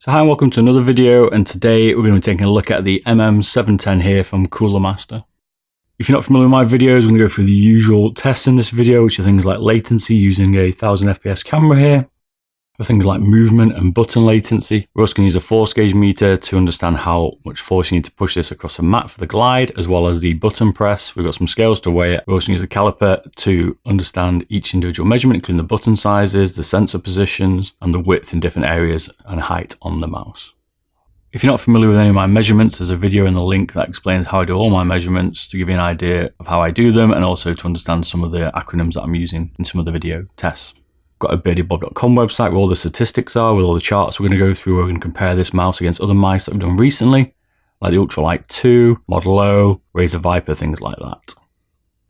So hi and welcome to another video, and today we're going to be taking a look at the MM710 here from Cooler Master. If you're not familiar with my videos, we're going to go through the usual tests in this video, which are things like latency using a 1000 FPS camera here, for things like movement and button latency. We're also going to use a force gauge meter to understand how much force you need to push this across a mat for the glide, as well as the button press. We've got some scales to weigh it. We also use a caliper to understand each individual measurement, including the button sizes, the sensor positions, and the width in different areas and height on the mouse. If you're not familiar with any of my measurements, there's a video in the link that explains how I do all my measurements to give you an idea of how I do them, and also to understand some of the acronyms that I'm using in some of the video tests. Got a beardedbob.com website where all the statistics are, with all the charts we're going to go through. We're going to compare this mouse against other mice that we've done recently, like the Ultralight 2, Model O, Razer Viper, things like that.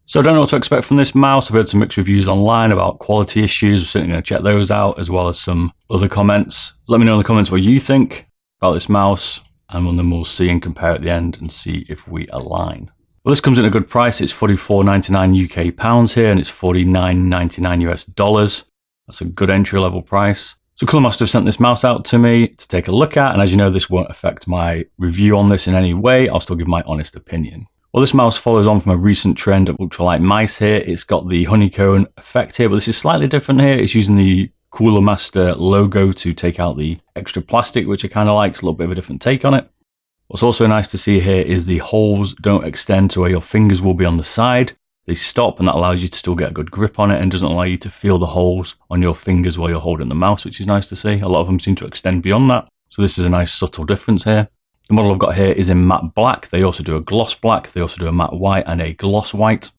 So I don't know what to expect from this mouse. I've heard some mixed reviews online about quality issues. We're certainly going to check those out, as well as some other comments. Let me know in the comments what you think about this mouse, and then we'll see and compare at the end and see if we align. Well, this comes in a good price. It's £44.99 UK pounds here, and it's $49.99 US dollars. That's a good entry level price. So Cooler Master have sent this mouse out to me to take a look at, and as you know, this won't affect my review on this in any way. I'll still give my honest opinion. Well, this mouse follows on from a recent trend of ultralight mice here. It's got the honeycomb effect here, but this is slightly different here. It's using the Cooler Master logo to take out the extra plastic, which I kind of like. It's a little bit of a different take on it. What's also nice to see here is the holes don't extend to where your fingers will be on the side. They stop, and that allows you to still get a good grip on it and doesn't allow you to feel the holes on your fingers while you're holding the mouse, which is nice to see. A lot of them seem to extend beyond that. So this is a nice subtle difference here. The model I've got here is in matte black. They also do a gloss black. They also do a matte white and a gloss white.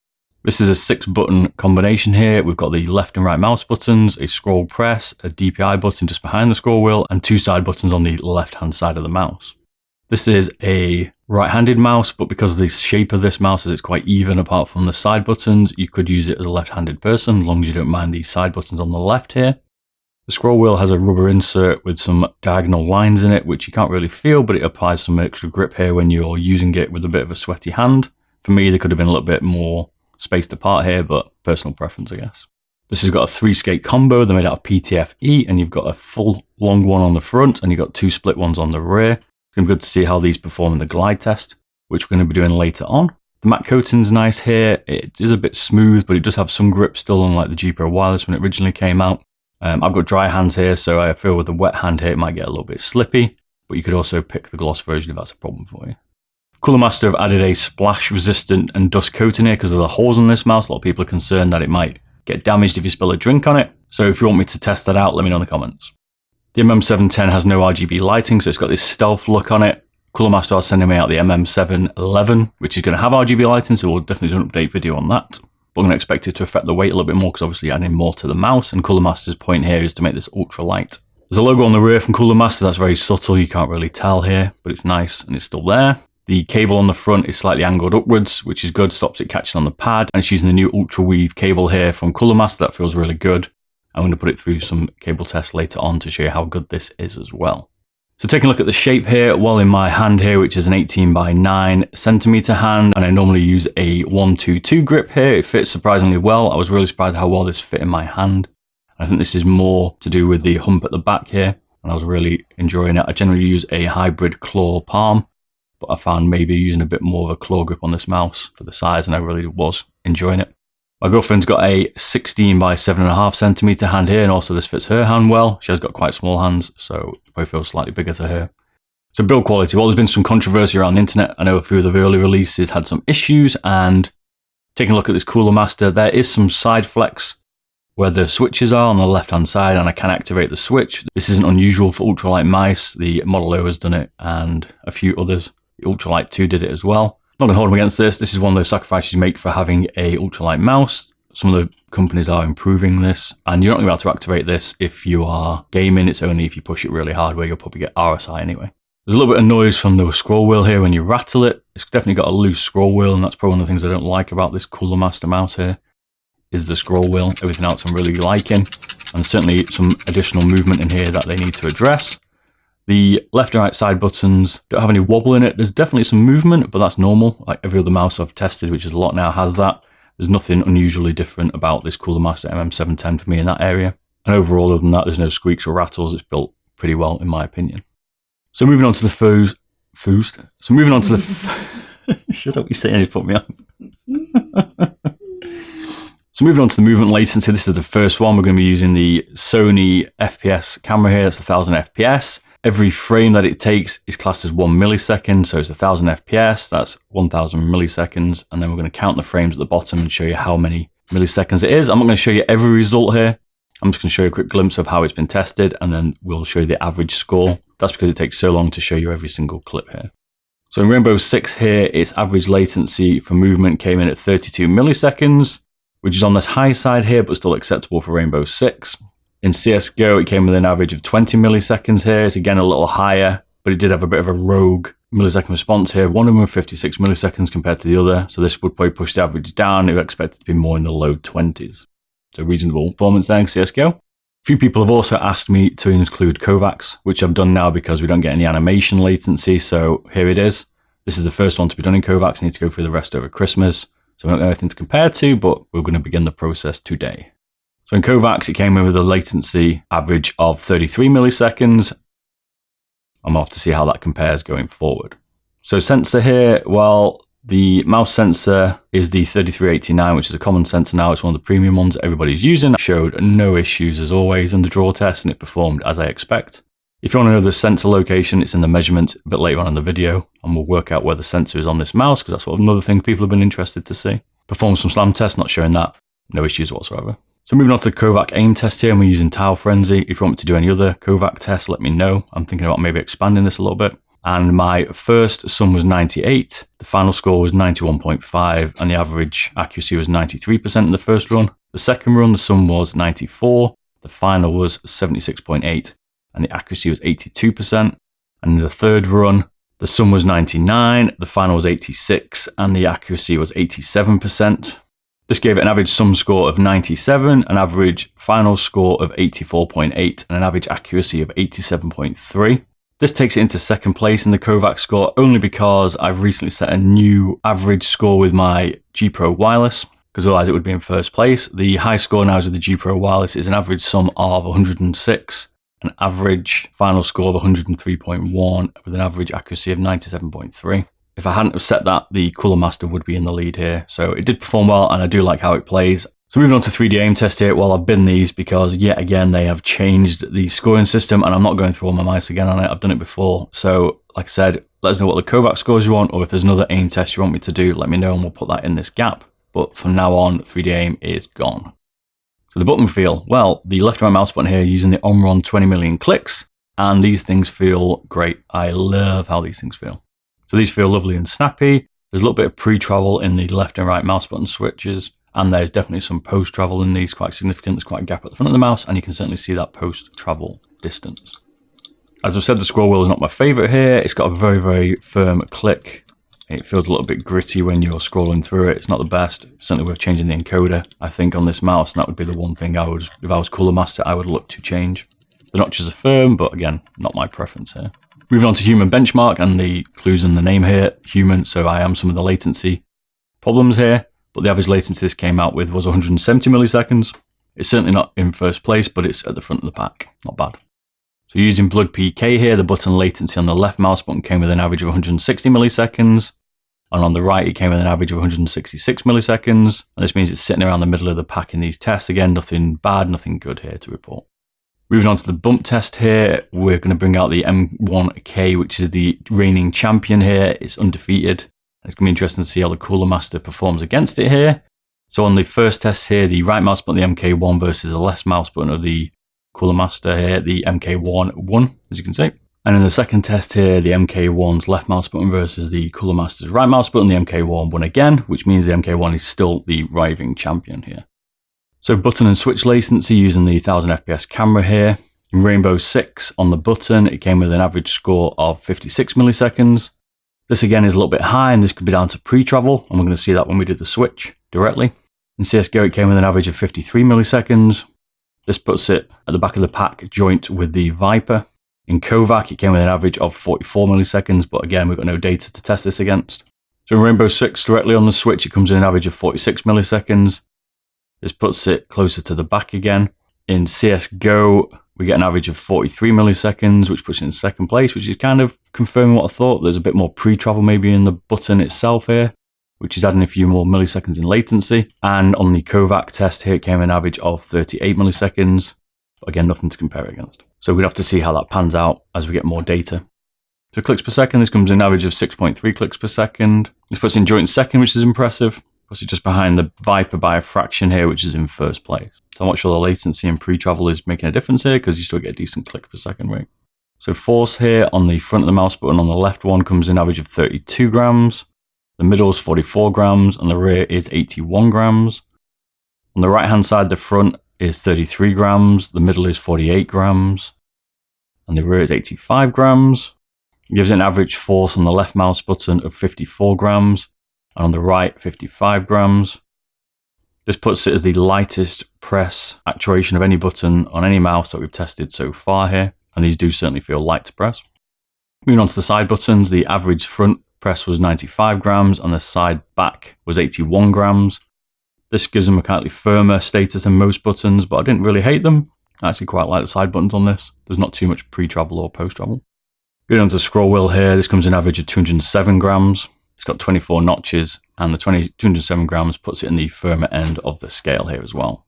This is a 6-button combination here. We've got the left and right mouse buttons, a scroll press, a DPI button just behind the scroll wheel, and 2 side buttons on the left-hand side of the mouse. This is a right-handed mouse, but because of the shape of this mouse is it's quite even apart from the side buttons, you could use it as a left-handed person, as long as you don't mind the side buttons on the left here. The scroll wheel has a rubber insert with some diagonal lines in it, which you can't really feel, but it applies some extra grip here when you're using it with a bit of a sweaty hand. For me, they could have been a little bit more spaced apart here, but personal preference, I guess. This has got a 3-skate combo. They're made out of PTFE, and you've got a full long one on the front, and you've got 2 split ones on the rear. It's going to be good to see how these perform in the glide test, which we're going to be doing later on. The matte coating's nice here. It is a bit smooth, but it does have some grip still, unlike the G Pro Wireless when it originally came out. I've got dry hands here, so I feel with the wet hand here it might get a little bit slippy, but you could also pick the gloss version if that's a problem for you. Cooler Master have added a splash resistant and dust coating here because of the holes on this mouse. A lot of people are concerned that it might get damaged if you spill a drink on it. So if you want me to test that out, let me know in the comments. The MM710 has no RGB lighting, so it's got this stealth look on it. Cooler Master are sending me out the MM711, which is going to have RGB lighting, so we'll definitely do an update video on that. But I'm going to expect it to affect the weight a little bit more, because obviously adding more to the mouse, and Cooler Master's point here is to make this ultra light. There's a logo on the rear from Cooler Master that's very subtle, you can't really tell here, but it's nice and it's still there. The cable on the front is slightly angled upwards, which is good, stops it catching on the pad, and it's using the new Ultraweave cable here from Cooler Master. That feels really good. I'm going to put it through some cable tests later on to show you how good this is as well. So taking a look at the shape here, well, in my hand here, which is an 18 by 9 centimeter hand, and I normally use a 1-2-2 grip here. It fits surprisingly well. I was really surprised how well this fit in my hand. I think this is more to do with the hump at the back here, and I was really enjoying it. I generally use a hybrid claw palm, but I found maybe using a bit more of a claw grip on this mouse for the size, and I really was enjoying it. My girlfriend's got a 16 by 7.5 centimeter hand here, and also this fits her hand well. She has got quite small hands, so it probably feels slightly bigger to her. So build quality, well, there's been some controversy around the internet. I know a few of the early releases had some issues, and taking a look at this Cooler Master, there is some side flex where the switches are on the left-hand side, and I can activate the switch. This isn't unusual for ultralight mice. The Model O has done it, and a few others. The Ultralight 2 did it as well. Not going to hold them against this. This is one of those sacrifices you make for having a ultralight mouse. Some of the companies are improving this, and you're not going to be able to activate this if you are gaming. It's only if you push it really hard, where you'll probably get RSI anyway. There's a little bit of noise from the scroll wheel here when you rattle it. It's definitely got a loose scroll wheel, and that's probably one of the things I don't like about this Cooler Master mouse here, is the scroll wheel. Everything else I'm really liking, and certainly some additional movement in here that they need to address. The left and right side buttons don't have any wobble in it. There's definitely some movement, but that's normal. Like every other mouse I've tested, which is a lot now, has that. There's nothing unusually different about this Cooler Master MM710 for me in that area. And overall, other than that, there's no squeaks or rattles. It's built pretty well, in my opinion. So moving on to the shut up, you're saying it put me on. So moving on to the movement latency, this is the first one. We're going to be using the Sony FPS camera here. That's 1000 FPS. Every frame that it takes is classed as 1 millisecond. So it's 1000 FPS, that's 1000 milliseconds. And then we're going to count the frames at the bottom and show you how many milliseconds it is. I'm not going to show you every result here. I'm just going to show you a quick glimpse of how it's been tested, and then we'll show you the average score. That's because it takes so long to show you every single clip here. So in Rainbow 6 here, its average latency for movement came in at 32 milliseconds, which is on this high side here, but still acceptable for Rainbow 6. In CSGO, it came with an average of 20 milliseconds here. It's again a little higher, but it did have a bit of a rogue millisecond response here. One of them was 56 milliseconds compared to the other, so this would probably push the average down. It would expect it to be more in the low 20s. So reasonable performance there in CSGO. A few people have also asked me to include Kovacs, which I've done now because we don't get any animation latency, so here it is. This is the first one to be done in Kovacs. I need to go through the rest over Christmas, so I don't know anything to compare to, but we're going to begin the process today. So in Kovacs, it came in with a latency average of 33 milliseconds. I'm off to see how that compares going forward. So sensor here, well, the mouse sensor is the 3389, which is a common sensor now. It's one of the premium ones that everybody's using. It showed no issues as always in the draw test, and it performed as I expect. If you want to know the sensor location, it's in the measurement a bit later on in the video, and we'll work out where the sensor is on this mouse, because that's another thing people have been interested to see. Performed some slam tests, not showing that. No issues whatsoever. So moving on to the Kovac aim test here, and we're using Tile Frenzy. If you want me to do any other Kovac tests, let me know. I'm thinking about maybe expanding this a little bit. And my first sum was 98, the final score was 91.5, and the average accuracy was 93% in the first run. The second run, the sum was 94, the final was 76.8, and the accuracy was 82%. And in the third run, the sum was 99, the final was 86, and the accuracy was 87%. This gave it an average sum score of 97, an average final score of 84.8, and an average accuracy of 87.3. This takes it into second place in the Kovac score only because I've recently set a new average score with my G Pro wireless, because otherwise it would be in first place. The high score now is with the G Pro wireless is an average sum of 106, an average final score of 103.1 with an average accuracy of 97.3. If I hadn't have set that, the Cooler Master would be in the lead here. So it did perform well, and I do like how it plays. So moving on to 3D aim test here. Well, I've bin these because yet again they have changed the scoring system, and I'm not going through all my mice again on it. I've done it before. So like I said, let us know what the Kovac scores you want, or if there's another aim test you want me to do, let me know and we'll put that in this gap. But from now on, 3D aim is gone. So the button feel. Well, the left and right mouse button here using the Omron 20 million clicks, and these things feel great. I love how these things feel. So these feel lovely and snappy. There's a little bit of pre-travel in the left and right mouse button switches, and there's definitely some post-travel in these, quite significant. There's quite a gap at the front of the mouse, and you can certainly see that post-travel distance. As I've said, the scroll wheel is not my favorite here. It's got a very, very firm click. It feels a little bit gritty when you're scrolling through it. It's not the best. Certainly worth changing the encoder, I think, on this mouse, and that would be the one thing I would, if I was Cooler Master, I would look to change. The notches are firm, but again, not my preference here. Moving on to human benchmark, and the clues in the name here, human, so I am some of the latency problems here, but the average latency this came out with was 170 milliseconds. It's certainly not in first place, but it's at the front of the pack. Not bad. So using Blood PK here, the button latency on the left mouse button came with an average of 160 milliseconds, and on the right it came with an average of 166 milliseconds, and this means it's sitting around the middle of the pack in these tests. Again, nothing bad, nothing good here to report. Moving on to the bump test here, we're going to bring out the M1K, which is the reigning champion here. It's undefeated. It's going to be interesting to see how the Cooler Master performs against it here. So on the first test here, the right mouse button, the MK1 versus the left mouse button of the Cooler Master here, the MK1 won, as you can see. And in the second test here, the MK1's left mouse button versus the Cooler Master's right mouse button, the MK1 won again, which means the MK1 is still the reigning champion here. So button and switch latency using the 1000 FPS camera here. In Rainbow 6 on the button, it came with an average score of 56 milliseconds. This again is a little bit high, and this could be down to pre-travel, and we're going to see that when we do the switch directly. In CSGO, it came with an average of 53 milliseconds. This puts it at the back of the pack joint with the Viper. In Kovac, it came with an average of 44 milliseconds, but again, we've got no data to test this against. So in Rainbow 6, directly on the switch, it comes in an average of 46 milliseconds. This puts it closer to the back again. In CSGO, we get an average of 43 milliseconds, which puts it in second place, which is kind of confirming what I thought. There's a bit more pre-travel maybe in the button itself here, which is adding a few more milliseconds in latency. And on the Kovac test here, it came an average of 38 milliseconds. Again, nothing to compare it against. So we'd have to see how that pans out as we get more data. So clicks per second, this comes in an average of 6.3 clicks per second. This puts in joint second, which is impressive. Puts it just behind the Viper by a fraction here, which is in first place. So I'm not sure the latency and pre-travel is making a difference here because you still get a decent click per second rate. So force here on the front of the mouse button on the left one comes in an average of 32 grams. The middle is 44 grams and the rear is 81 grams. On the right hand side, the front is 33 grams. The middle is 48 grams. And the rear is 85 grams. It gives it an average force on the left mouse button of 54 grams. And on the right, 55 grams. This puts it as the lightest press actuation of any button on any mouse that we've tested so far here, and these do certainly feel light to press. Moving on to the side buttons, the average front press was 95 grams and the side back was 81 grams. This gives them a kind of firmer status than most buttons, but I didn't really hate them. I actually quite like the side buttons on this. There's not too much pre-travel or post-travel. Going on to the scroll wheel here, this comes in an average of 207 grams. It's got 24 notches, and the 207 grams puts it in the firmer end of the scale here as well.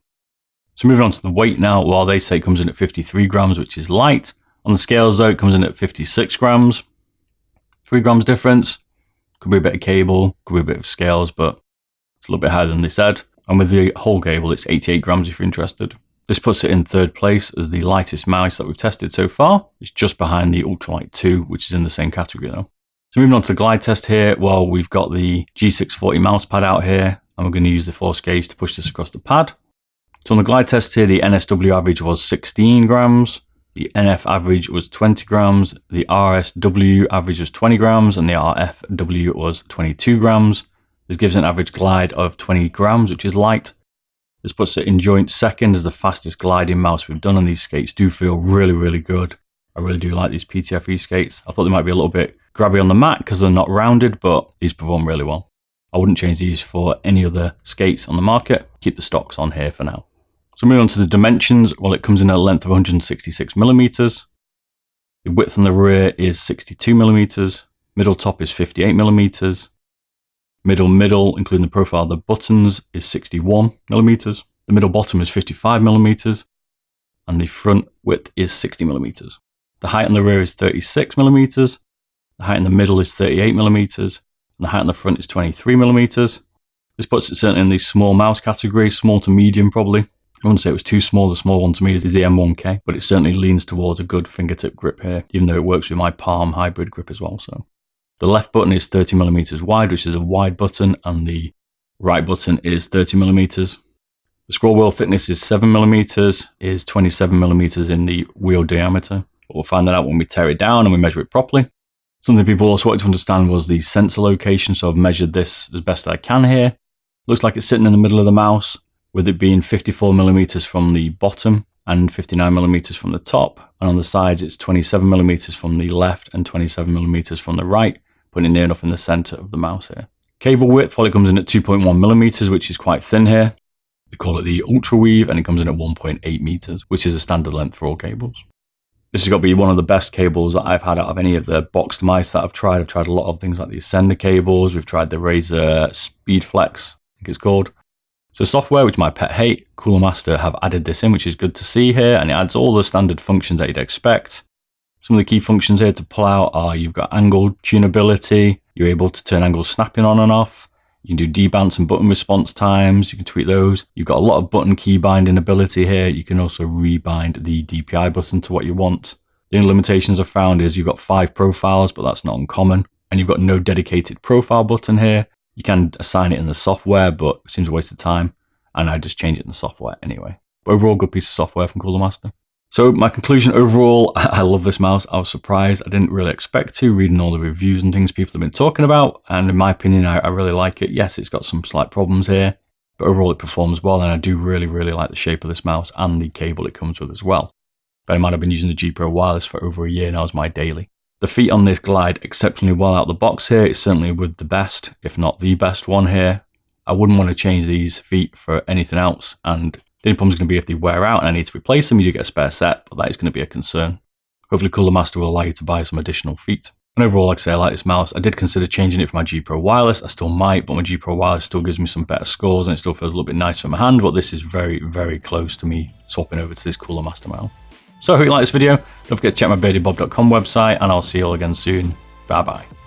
So moving on to the weight now, while they say it comes in at 53 grams, which is light. On the scales though, it comes in at 56 grams. 3 grams difference. Could be a bit of cable, could be a bit of scales, but it's a little bit higher than they said. And with the whole cable, it's 88 grams if you're interested. This puts it in third place as the lightest mouse that we've tested so far. It's just behind the Ultralight 2, which is in the same category though. So moving on to the glide test here, well, we've got the G640 mousepad out here, and we're going to use the force gauge to push this across the pad. So on the glide test here, the NSW average was 16 grams, the NF average was 20 grams, the RSW average was 20 grams, and the RFW was 22 grams. This gives an average glide of 20 grams, which is light. This puts it in joint second as the fastest gliding mouse we've done, and these skates do feel really, really good. I really do like these PTFE skates. I thought they might be a little bit grabby on the mat because they're not rounded, but these perform really well. I wouldn't change these for any other skates on the market. Keep the stocks on here for now. So moving on to the dimensions, well, it comes in at a length of 166 millimeters. The width on the rear is 62 millimeters. Middle top is 58 millimeters. Middle, including the profile of the buttons, is 61 millimeters. The middle bottom is 55 millimeters. And the front width is 60 millimeters. The height on the rear is 36 millimeters. The height in the middle is 38 millimeters. And the height on the front is 23 millimeters. This puts it certainly in the small mouse category, small to medium probably. I wouldn't say it was too small. The small one to me is the M1K, but it certainly leans towards a good fingertip grip here, even though it works with my palm hybrid grip as well. So the left button is 30 millimeters wide, which is a wide button, and the right button is 30 millimeters. The scroll wheel thickness is 7 millimeters, is 27 millimeters in the wheel diameter. But we'll find that out when we tear it down and we measure it properly. Something people also wanted to understand was the sensor location, so I've measured this as best I can here. Looks like it's sitting in the middle of the mouse, with it being 54 millimeters from the bottom and 59 millimeters from the top. And on the sides, it's 27 millimeters from the left and 27 millimeters from the right, putting it near enough in the center of the mouse here. Cable width, well, it comes in at 2.1 millimeters, which is quite thin here. We call it the Ultraweave, and it comes in at 1.8 meters, which is a standard length for all cables. This has got to be one of the best cables that I've had out of any of the boxed mice that I've tried. I've tried a lot of things like the Ascender cables. We've tried the Razer Speedflex, I think it's called. So software, which my pet hate, Cooler Master have added this in, which is good to see here. And it adds all the standard functions that you'd expect. Some of the key functions here to pull out are you've got angle tunability. You're able to turn angle snapping on and off. You can do debounce and button response times. You can tweak those. You've got a lot of button key binding ability here. You can also rebind the DPI button to what you want. The only limitations I've found is you've got 5 profiles, but that's not uncommon. And you've got no dedicated profile button here. You can assign it in the software, but it seems a waste of time. And I just change it in the software anyway. But overall, good piece of software from Cooler Master. So my conclusion overall, I love this mouse. I was surprised. I didn't really expect to, reading all the reviews and things people have been talking about. And in my opinion, I really like it. Yes, it's got some slight problems here, but overall it performs well. And I do really, really like the shape of this mouse and the cable it comes with as well. Bear in mind, I've been using the G Pro Wireless for over a year now as my daily. The feet on this glide exceptionally well out of the box here. It's certainly with the best, if not the best one here. I wouldn't want to change these feet for anything else. And The only problem is going to be if they wear out and I need to replace them. You do get a spare set, but that is going to be a concern. Hopefully Cooler Master will allow you to buy some additional feet. And overall, like I say, I like this mouse. I did consider changing it for my G Pro Wireless. I still might, but my G Pro Wireless still gives me some better scores and it still feels a little bit nicer in my hand, but this is very, very close to me swapping over to this Cooler Master mount. So I hope you like this video. Don't forget to check my beardedbob.com website, and I'll see you all again soon. Bye bye.